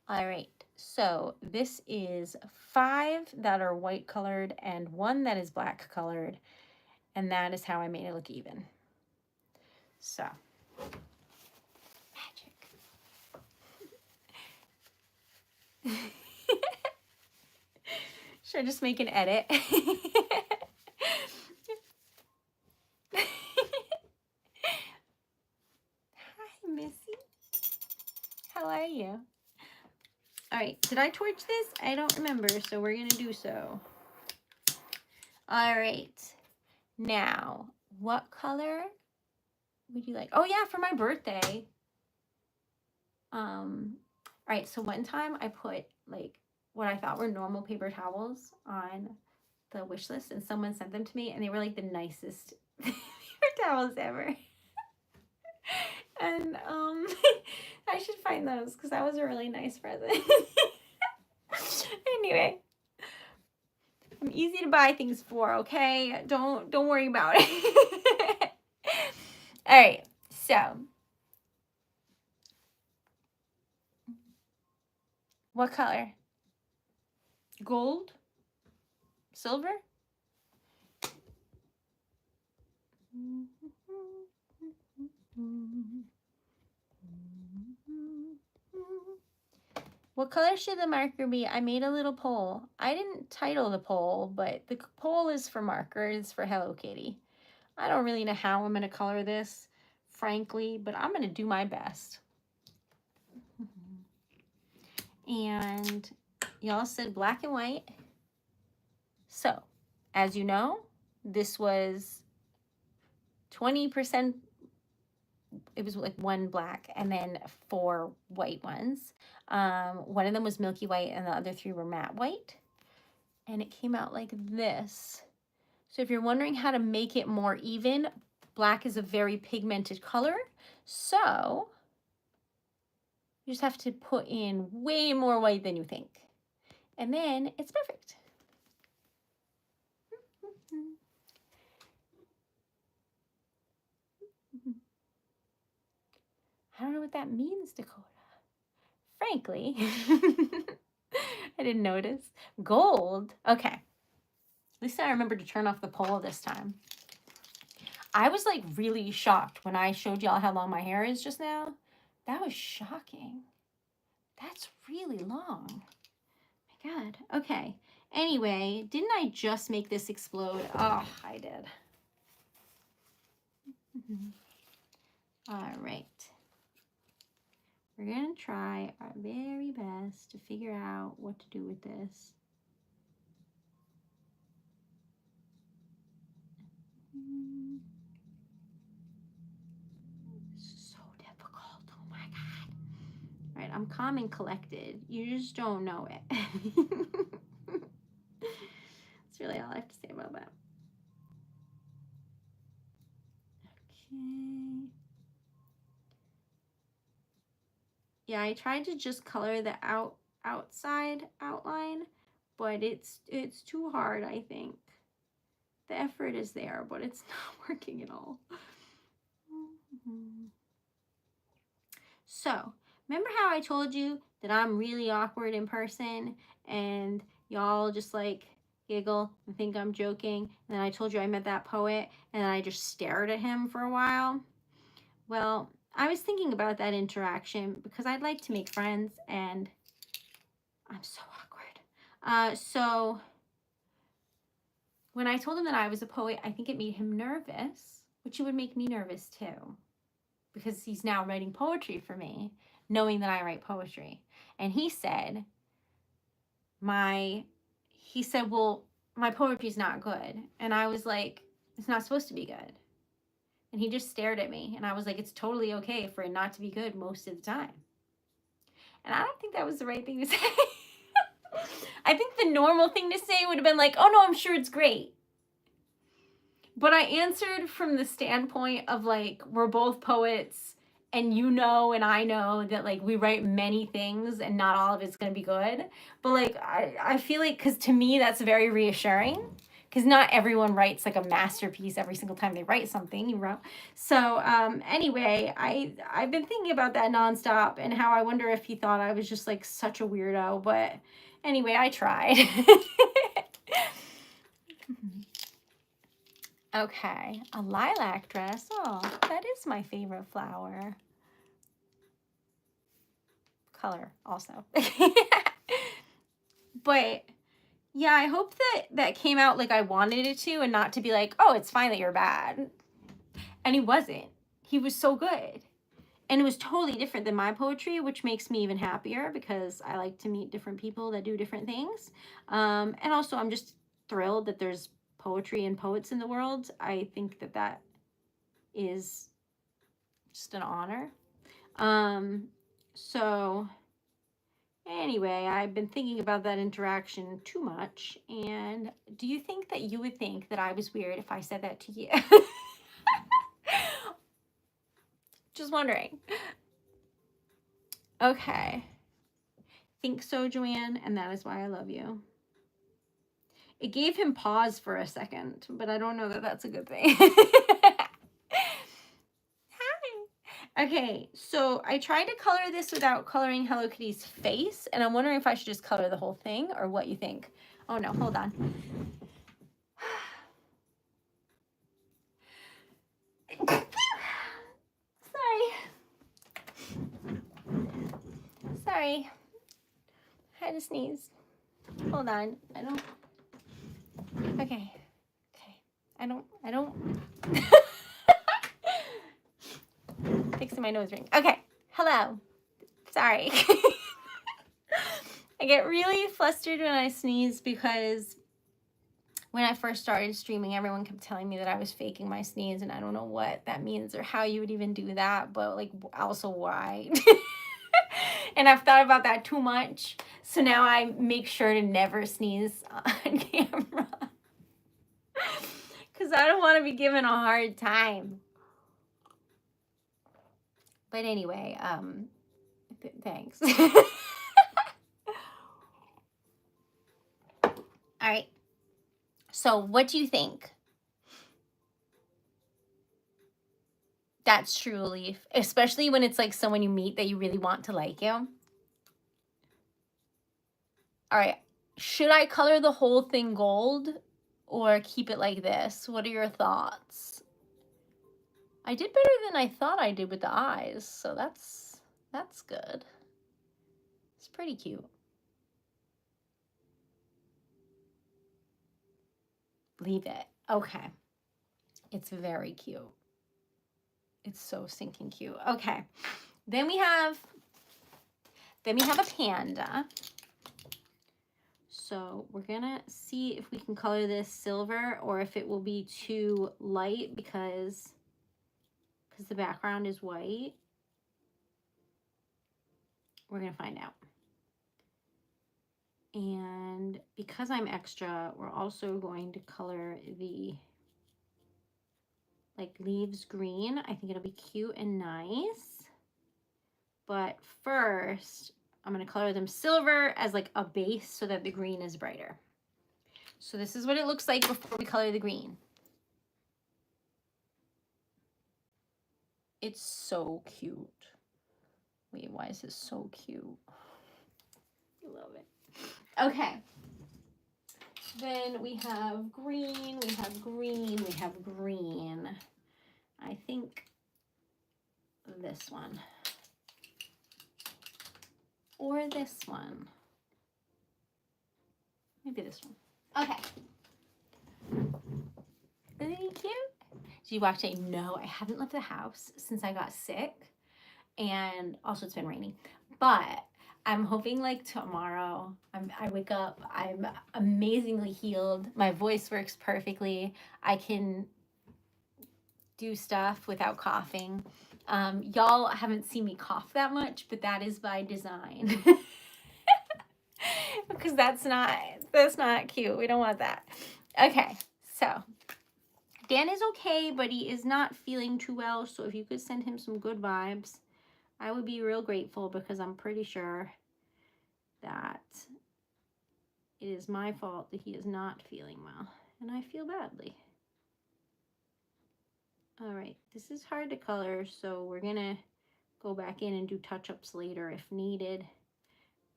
All right, so this is 5 that are white colored and 1 that is black colored. And that is how I made it look even. So, magic. Should I just make an edit? Hi, Missy. How are you? All right, did I torch this? I don't remember, so we're going to do so. All right. Now, what color would you like? Oh, yeah, for my birthday. All right, so one time I put, like, what I thought were normal paper towels on the wish list, and someone sent them to me, and they were, like, the nicest paper towels ever. And I should find those because that was a really nice present. Anyway, I'm easy to buy things for, okay? Don't worry about it. All right, so what color? Gold? Silver? What color should the marker be? I made a little poll. I didn't title the poll, but the poll is for markers for Hello Kitty. I don't really know how I'm going to color this, frankly, but I'm going to do my best. And y'all said black and white. So, as you know, this was 20%. It was like 1 black and then 4 white ones. One of them was milky white and the other 3 were matte white. And it came out like this. So if you're wondering how to make it more even, black is a very pigmented color. So you just have to put in way more white than you think. And then it's perfect. I don't know what that means, Dakota. Frankly, I didn't notice. Gold. Okay. At least I remember to turn off the poll this time. I was like really shocked when I showed y'all how long my hair is just now. That was shocking. That's really long. My God. Okay. Anyway, didn't I just make this explode? Oh, I did. All right. We're going to try our very best to figure out what to do with this. So difficult. Oh my God. All right, I'm calm and collected. You just don't know it. That's really all I have to say about that. Okay. Yeah, I tried to just color the outside outline, but it's too hard, I think. The effort is there, but it's not working at all. So, remember how I told you that I'm really awkward in person and y'all just like giggle and think I'm joking? And then I told you I met that poet and then I just stared at him for a while. Well, I was thinking about that interaction because I'd like to make friends and I'm so awkward. So when I told him that I was a poet, I think it made him nervous, which would make me nervous too, because he's now writing poetry for me, knowing that I write poetry. And he said, well, my poetry's not good. And I was like, it's not supposed to be good. And he just stared at me. And I was like, it's totally okay for it not to be good most of the time. And I don't think that was the right thing to say. I think the normal thing to say would have been like, oh no, I'm sure it's great. But I answered from the standpoint of like, we're both poets, and you know and I know that like we write many things and not all of it's going to be good. But like I feel like, because to me that's very reassuring, because not everyone writes like a masterpiece every single time they write something you wrote. So anyway, I've been thinking about that nonstop, and how I wonder if he thought I was just like such a weirdo. But anyway, I tried. Okay, a lilac dress. Oh, that is my favorite flower. Color also. But yeah, I hope that came out like I wanted it to, and not to be like, oh, it's fine that you're bad. And he wasn't. He was so good. And it was totally different than my poetry, which makes me even happier, because I like to meet different people that do different things. And also I'm just thrilled that there's poetry and poets in the world. I think that is just an honor. So anyway, I've been thinking about that interaction too much. And do you think that you would think that I was weird if I said that to you? Just wondering. Okay. Think so, Joanne, and that is why I love you. It gave him pause for a second, but I don't know that that's a good thing. Hi. Okay, so I tried to color this without coloring Hello Kitty's face, and I'm wondering if I should just color the whole thing, or what you think. Oh no, hold on. Sorry. I had to sneeze. Hold on. I don't. Okay. I don't. Fixing my nose ring. Okay. Hello. Sorry. I get really flustered when I sneeze, because when I first started streaming, everyone kept telling me that I was faking my sneeze, and I don't know what that means or how you would even do that, but like also why. And I've thought about that too much. So now I make sure to never sneeze on camera. Because I don't want to be given a hard time. But anyway, thanks. All right. So what do you think? That's true leaf, especially when it's like someone you meet that you really want to like you. All right. Should I color the whole thing gold or keep it like this? What are your thoughts? I did better than I thought I did with the eyes, so that's good. It's pretty cute. Leave it. Okay. It's very cute. It's so stinking cute. Okay. Then we have a panda. So we're gonna see if we can color this silver, or if it will be too light because the background is white. We're gonna find out. And because I'm extra, we're also going to color the like leaves green. I think it'll be cute and nice. But first, I'm gonna color them silver as like a base so that the green is brighter. So this is what it looks like before we color the green. It's so cute. Wait, why is this so cute? I love it. Okay. Then we have green, we have green, we have green. I think this one. Or this one. Maybe this one. Okay. Isn't he cute? Did you watch it? No, I haven't left the house since I got sick. And also it's been raining. But I'm hoping like tomorrow I wake up, I'm amazingly healed. My voice works perfectly. I can do stuff without coughing. Y'all haven't seen me cough that much, but that is by design. Because that's not cute. We don't want that. Okay, so Dan is okay, but he is not feeling too well. So if you could send him some good vibes, I would be real grateful, because I'm pretty sure that it is my fault that he is not feeling well, and I feel badly. All right, this is hard to color, so we're gonna go back in and do touch-ups later if needed,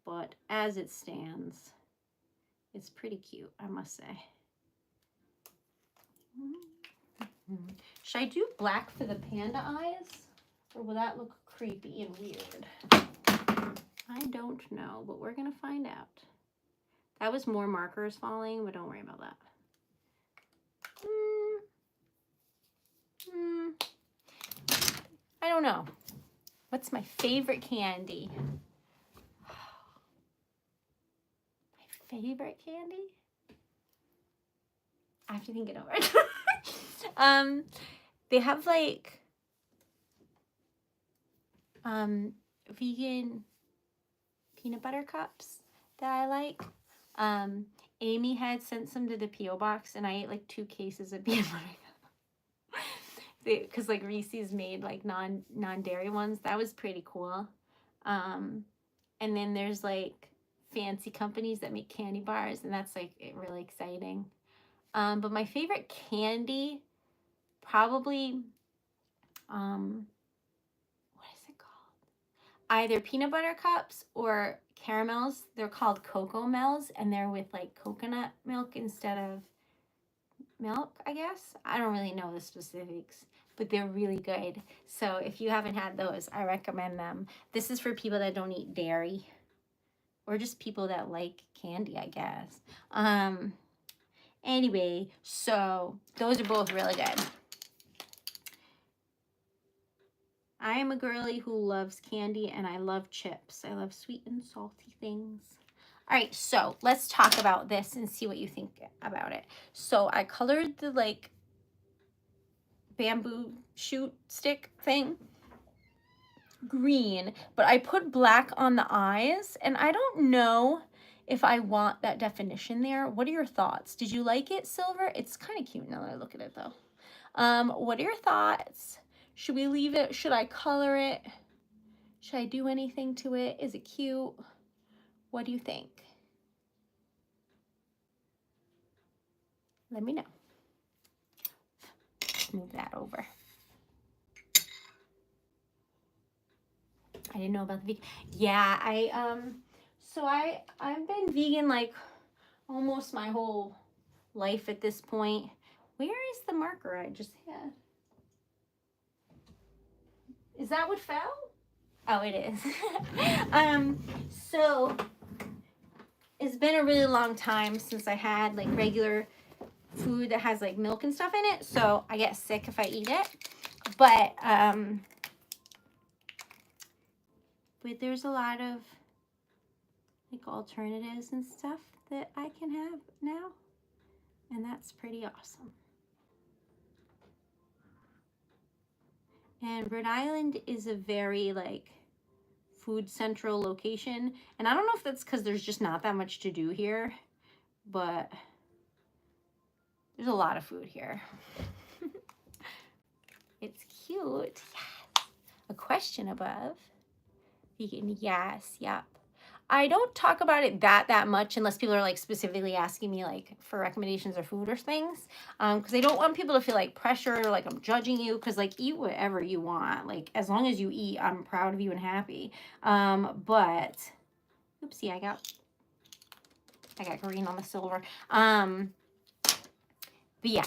but as it stands, it's pretty cute, I must say. Should I do black for the panda eyes, or will that look creepy and weird? I don't know, but we're gonna find out. That was more markers falling, but don't worry about that. I don't know. What's my favorite candy? My favorite candy? I have to think it over. They have like vegan peanut butter cups that I like. Amy had sent some to the P.O. box, and I ate like 2 cases of peanut butter cups. Because like Reese's made like non-dairy ones. That was pretty cool. And then there's like fancy companies that make candy bars, and that's like really exciting. But my favorite candy, probably, what is it called? Either peanut butter cups or caramels. They're called Cocoa Mel's, and they're with like coconut milk instead of milk, I guess. I don't really know the specifics, but they're really good. So if you haven't had those, I recommend them. This is for people that don't eat dairy, or just people that like candy, I guess. Anyway, so those are both really good. I am a girly who loves candy, and I love chips. I love sweet and salty things. All right, so let's talk about this and see what you think about it. So I colored the like bamboo shoot stick thing green, but I put black on the eyes, and I don't know if I want that definition there. What are your thoughts? Did you like it, Silver? It's kind of cute now that I look at it, though. What are your thoughts? Should we leave it? Should I color it? Should I do anything to it? Is it cute? What do you think? Let me know. Move that over. I didn't know about the vegan. Yeah, I've been vegan like almost my whole life at this point. Where is the marker I just had? Is that what fell? Oh, it is. So it's been a really long time since I had like regular food that has like milk and stuff in it, so I get sick if I eat it. But there's a lot of like alternatives and stuff that I can have now, and that's pretty awesome. And Rhode Island is a very like food central location, and I don't know if that's because there's just not that much to do here, but there's a lot of food here. It's cute. Yes. A question above. Vegan, yes, yep. I don't talk about it that much unless people are like specifically asking me like for recommendations or food or things, because I don't want people to feel like pressured or like I'm judging you, because like eat whatever you want, like as long as you eat, I'm proud of you and happy. But oopsie, I got green on the silver. But yeah,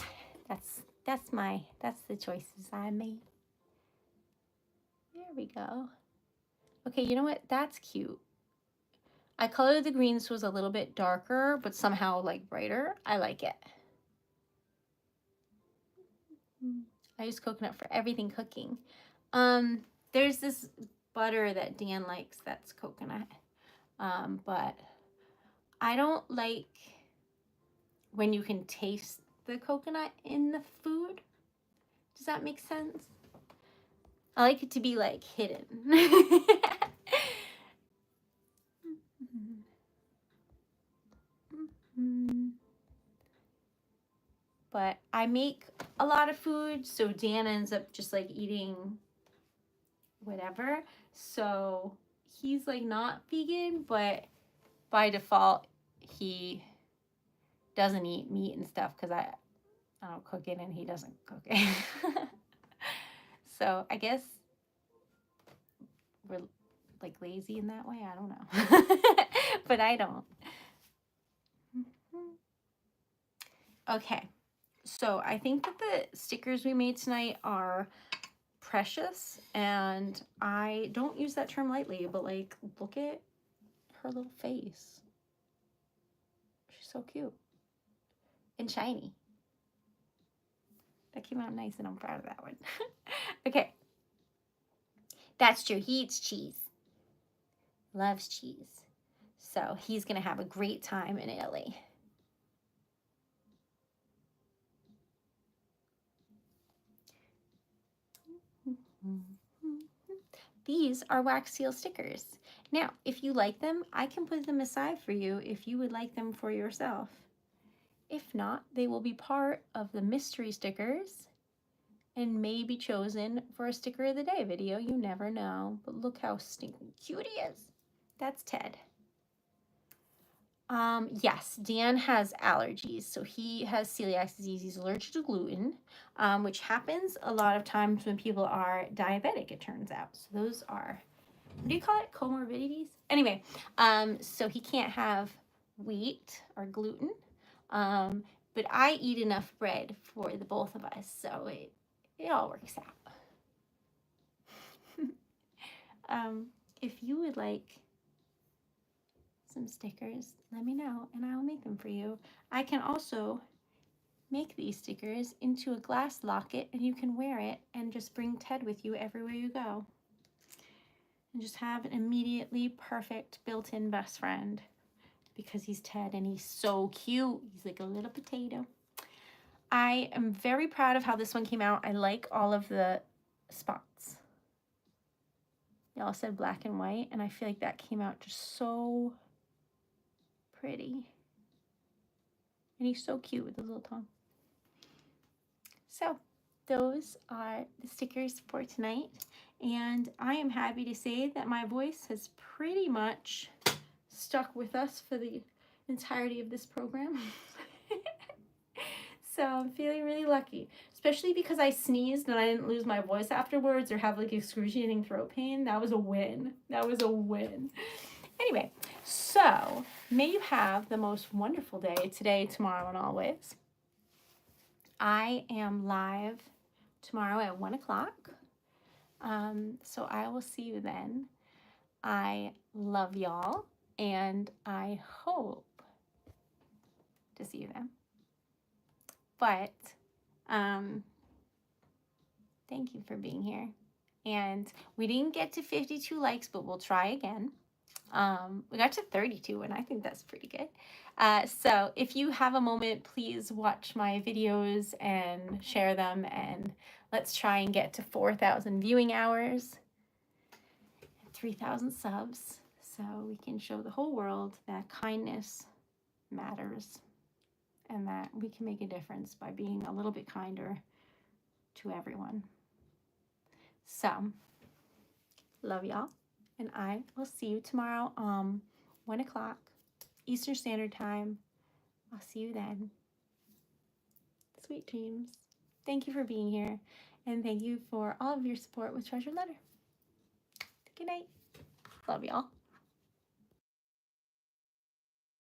that's the choices I made. There we go. Okay, you know what? That's cute. I colored the green so it was a little bit darker, but somehow like brighter. I like it. I use coconut for everything cooking. There's this butter that Dan likes that's coconut. But I don't like when you can taste the coconut in the food. Does that make sense? I like it to be like hidden. But I make a lot of food, so Dan ends up just like eating whatever. So he's like not vegan, but by default he doesn't eat meat and stuff because I don't cook it and he doesn't cook it. So I guess we're like lazy in that way. I don't know. But I don't. Okay. So I think that the stickers we made tonight are precious, and I don't use that term lightly, but like look at her little face. She's so cute and shiny. That came out nice and I'm proud of that one. Okay. That's true. He eats cheese. Loves cheese. So he's going to have a great time in Italy. These are wax seal stickers. Now, if you like them, I can put them aside for you if you would like them for yourself. If not, they will be part of the mystery stickers and may be chosen for a sticker of the day video. You never know. But look how stinking cute he is. That's Ted. Yes, Dan has allergies. So he has celiac disease. He's allergic to gluten, which happens a lot of times when people are diabetic, it turns out. So those are, what do you call it? Comorbidities? Anyway, so he can't have wheat or gluten. But I eat enough bread for the both of us, so it all works out. If you would like some stickers, let me know and I'll make them for you. I can also make these stickers into a glass locket and you can wear it and just bring Ted with you everywhere you go. And just have an immediately perfect built-in best friend because he's Ted and he's so cute. He's like a little potato. I am very proud of how this one came out. I like all of the spots. Y'all said black and white, and I feel like that came out just so pretty. And he's so cute with his little tongue. So those are the stickers for tonight. And I am happy to say that my voice has pretty much stuck with us for the entirety of this program. So I'm feeling really lucky, especially because I sneezed and I didn't lose my voice afterwards or have like excruciating throat pain. That was a win. That was a win. Anyway, so may you have the most wonderful day today, tomorrow, and always. I am live tomorrow at 1 o'clock. So I will see you then. I love y'all and I hope to see you then. But thank you for being here. And we didn't get to 52 likes, but we'll try again. We got to 32, and I think that's pretty good. So if you have a moment, please watch my videos and share them, and let's try and get to 4,000 viewing hours and 3,000 subs so we can show the whole world that kindness matters and that we can make a difference by being a little bit kinder to everyone. So, love y'all, and I will see you tomorrow, 1 o'clock Eastern Standard Time. I'll see you then. Sweet dreams. Thank you for being here, and thank you for all of your support with Treasured Letter. Good night. Love y'all.